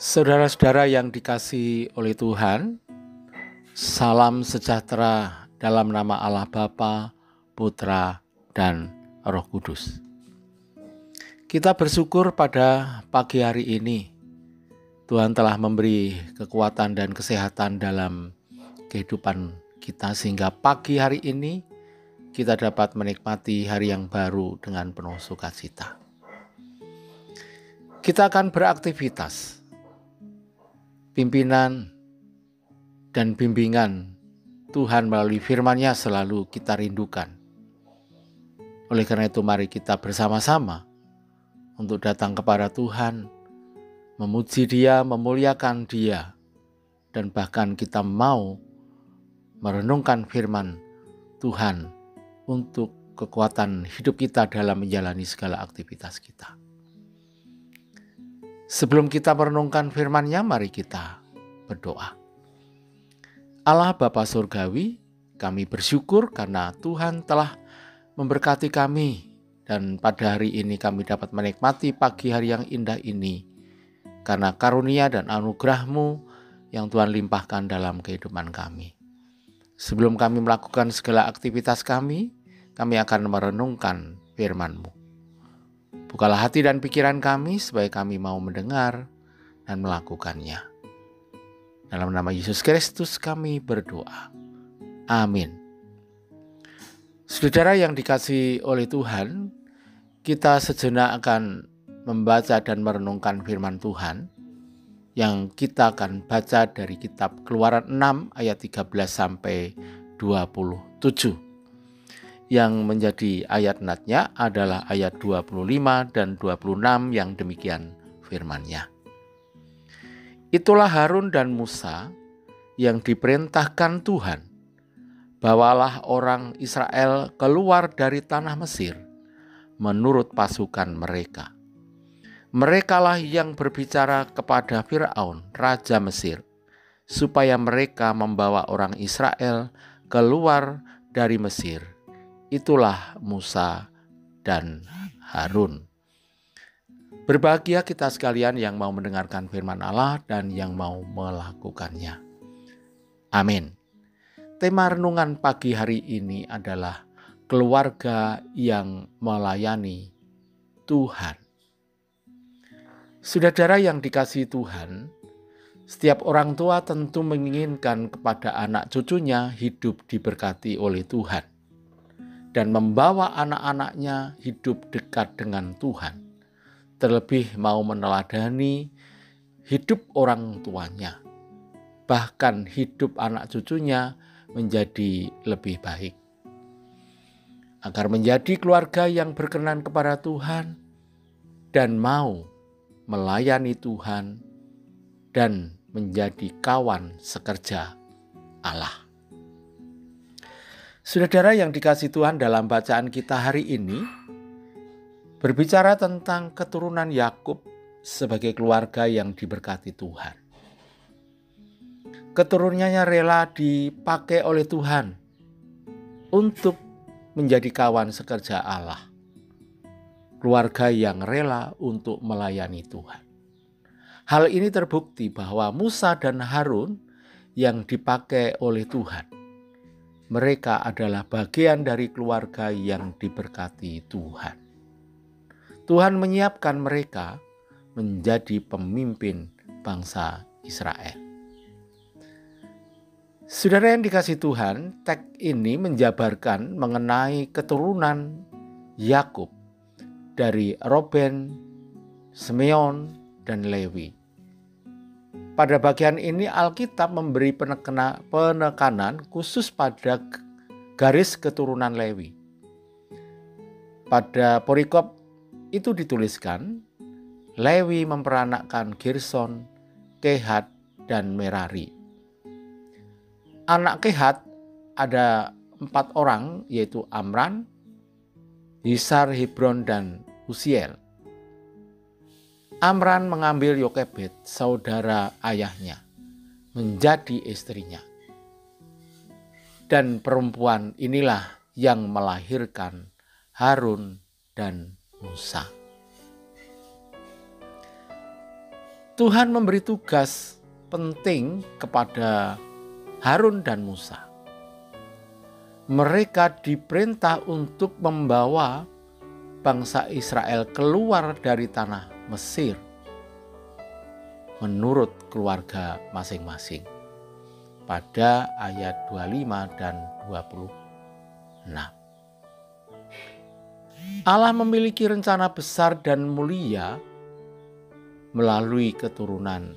Saudara-saudara yang dikasihi oleh Tuhan, salam sejahtera dalam nama Allah Bapa, Putra, dan Roh Kudus. Kita bersyukur pada pagi hari ini, Tuhan telah memberi kekuatan dan kesehatan dalam kehidupan kita sehingga pagi hari ini kita dapat menikmati hari yang baru dengan penuh sukacita. Kita akan beraktivitas. Pimpinan dan bimbingan Tuhan melalui firman-Nya selalu kita rindukan. Oleh karena itu mari kita bersama-sama untuk datang kepada Tuhan, memuji Dia, memuliakan Dia, dan bahkan kita mau merenungkan firman Tuhan untuk kekuatan hidup kita dalam menjalani segala aktivitas kita. Sebelum kita merenungkan firman-Nya, mari kita berdoa. Allah Bapa Surgawi, kami bersyukur karena Tuhan telah memberkati kami dan pada hari ini kami dapat menikmati pagi hari yang indah ini karena karunia dan anugerah-Mu yang Tuhan limpahkan dalam kehidupan kami. Sebelum kami melakukan segala aktivitas kami akan merenungkan firman-Mu. Bukalah hati dan pikiran kami supaya kami mau mendengar dan melakukannya. Dalam nama Yesus Kristus kami berdoa. Amin. Saudara yang dikasihi oleh Tuhan, kita sejenak akan membaca dan merenungkan firman Tuhan yang kita akan baca dari kitab Keluaran 6 ayat 13 sampai 27. Yang menjadi ayat natnya adalah ayat 25 dan 26 yang demikian firman-Nya. Itulah Harun dan Musa yang diperintahkan Tuhan, bawalah orang Israel keluar dari tanah Mesir menurut pasukan mereka. Merekalah yang berbicara kepada Firaun, raja Mesir, supaya mereka membawa orang Israel keluar dari Mesir. Itulah Musa dan Harun. Berbahagia kita sekalian yang mau mendengarkan firman Allah dan yang mau melakukannya. Amin. Tema renungan pagi hari ini adalah keluarga yang melayani Tuhan. Saudara yang dikasihi Tuhan, setiap orang tua tentu menginginkan kepada anak cucunya hidup diberkati oleh Tuhan dan membawa anak-anaknya hidup dekat dengan Tuhan. Terlebih mau meneladani hidup orang tuanya. Bahkan hidup anak cucunya menjadi lebih baik. Agar menjadi keluarga yang berkenan kepada Tuhan dan mau melayani Tuhan dan menjadi kawan sekerja Allah. Saudara yang dikasihi Tuhan, dalam bacaan kita hari ini berbicara tentang keturunan Yakub sebagai keluarga yang diberkati Tuhan. Keturunannya rela dipakai oleh Tuhan untuk menjadi kawan sekerja Allah. Keluarga yang rela untuk melayani Tuhan. Hal ini terbukti bahwa Musa dan Harun yang dipakai oleh Tuhan, mereka adalah bagian dari keluarga yang diberkati Tuhan. Tuhan menyiapkan mereka menjadi pemimpin bangsa Israel. Saudara yang dikasihi Tuhan, teks ini menjabarkan mengenai keturunan Yakub dari Ruben, Simeon, dan Lewi. Pada bagian ini Alkitab memberi penekanan khusus pada garis keturunan Lewi. Pada perikop itu dituliskan, Lewi memperanakkan Gerson, Kehat, dan Merari. Anak Kehat ada 4 orang, yaitu Amram, Yisar, Hebron, dan Uziel. Amram mengambil Yokebed, saudara ayahnya, menjadi istrinya. Dan perempuan inilah yang melahirkan Harun dan Musa. Tuhan memberi tugas penting kepada Harun dan Musa. Mereka diperintah untuk membawa bangsa Israel keluar dari tanah Mesir menurut keluarga masing-masing pada ayat 25 dan 26. Allah memiliki rencana besar dan mulia melalui keturunan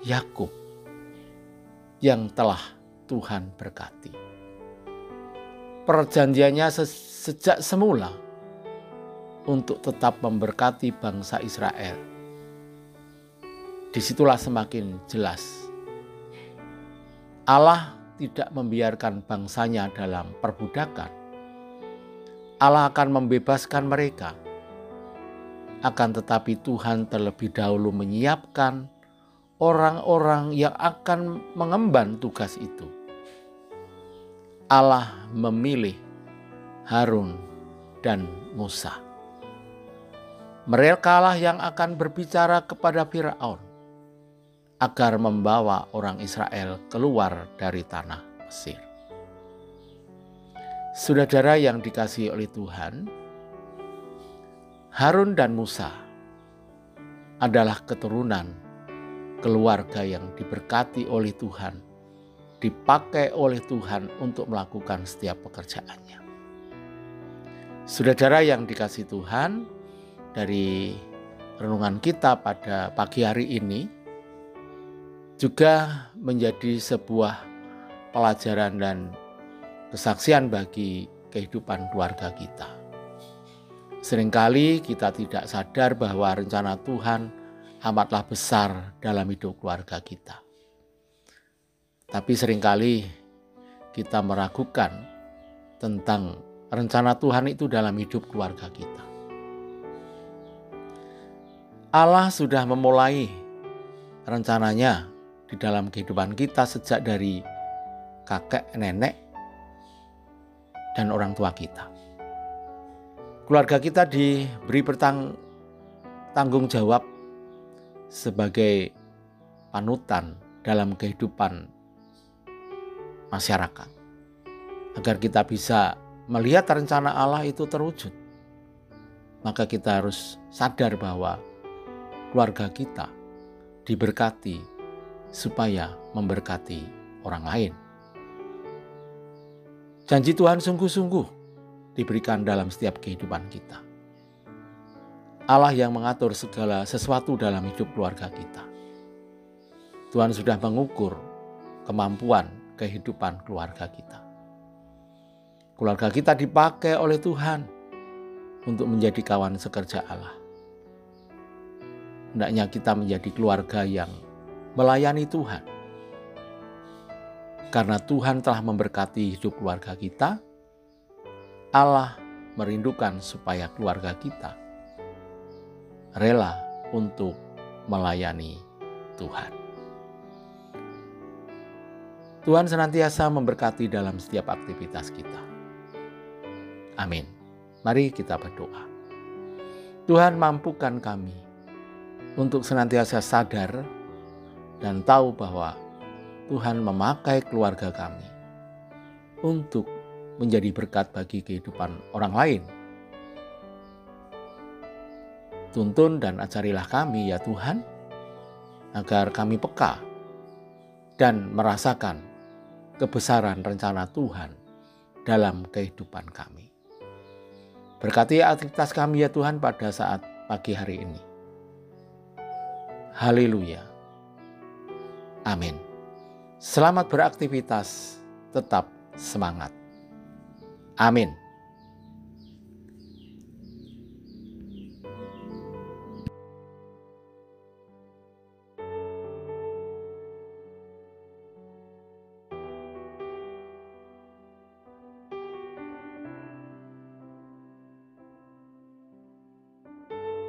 Yakub yang telah Tuhan berkati. Perjanjiannya sejak semula untuk tetap memberkati bangsa Israel. Disitulah semakin jelas Allah tidak membiarkan bangsanya dalam perbudakan. Allah akan membebaskan mereka. Akan tetapi Tuhan terlebih dahulu menyiapkan orang-orang yang akan mengemban tugas itu. Allah memilih Harun dan Musa. Mereka lah yang akan berbicara kepada Firaun agar membawa orang Israel keluar dari tanah Mesir. Saudara yang dikasihi oleh Tuhan, Harun dan Musa adalah keturunan keluarga yang diberkati oleh Tuhan, dipakai oleh Tuhan untuk melakukan setiap pekerjaannya. Saudara yang dikasihi Tuhan, dari renungan kita pada pagi hari ini juga menjadi sebuah pelajaran dan kesaksian bagi kehidupan keluarga kita. Seringkali kita tidak sadar bahwa rencana Tuhan amatlah besar dalam hidup keluarga kita. Tapi seringkali kita meragukan tentang rencana Tuhan itu dalam hidup keluarga kita. Allah sudah memulai rencananya di dalam kehidupan kita sejak dari kakek, nenek, dan orang tua kita. Keluarga kita diberi tanggung jawab sebagai panutan dalam kehidupan masyarakat. Agar kita bisa melihat rencana Allah itu terwujud, maka kita harus sadar bahwa keluarga kita diberkati supaya memberkati orang lain. Janji Tuhan sungguh-sungguh diberikan dalam setiap kehidupan kita. Allah yang mengatur segala sesuatu dalam hidup keluarga kita. Tuhan sudah mengukur kemampuan kehidupan keluarga kita. Keluarga kita dipakai oleh Tuhan untuk menjadi kawan sekerja Allah. Hendaknya kita menjadi keluarga yang melayani Tuhan. Karena Tuhan telah memberkati hidup keluarga kita, Allah merindukan supaya keluarga kita rela untuk melayani Tuhan. Tuhan senantiasa memberkati dalam setiap aktivitas kita. Amin. Mari kita berdoa. Tuhan, mampukan kami untuk senantiasa sadar dan tahu bahwa Tuhan memakai keluarga kami untuk menjadi berkat bagi kehidupan orang lain. Tuntun dan ajarilah kami ya Tuhan, agar kami peka dan merasakan kebesaran rencana Tuhan dalam kehidupan kami. Berkati aktivitas kami ya Tuhan pada saat pagi hari ini. Haleluya. Amin. Selamat beraktivitas, tetap semangat. Amin.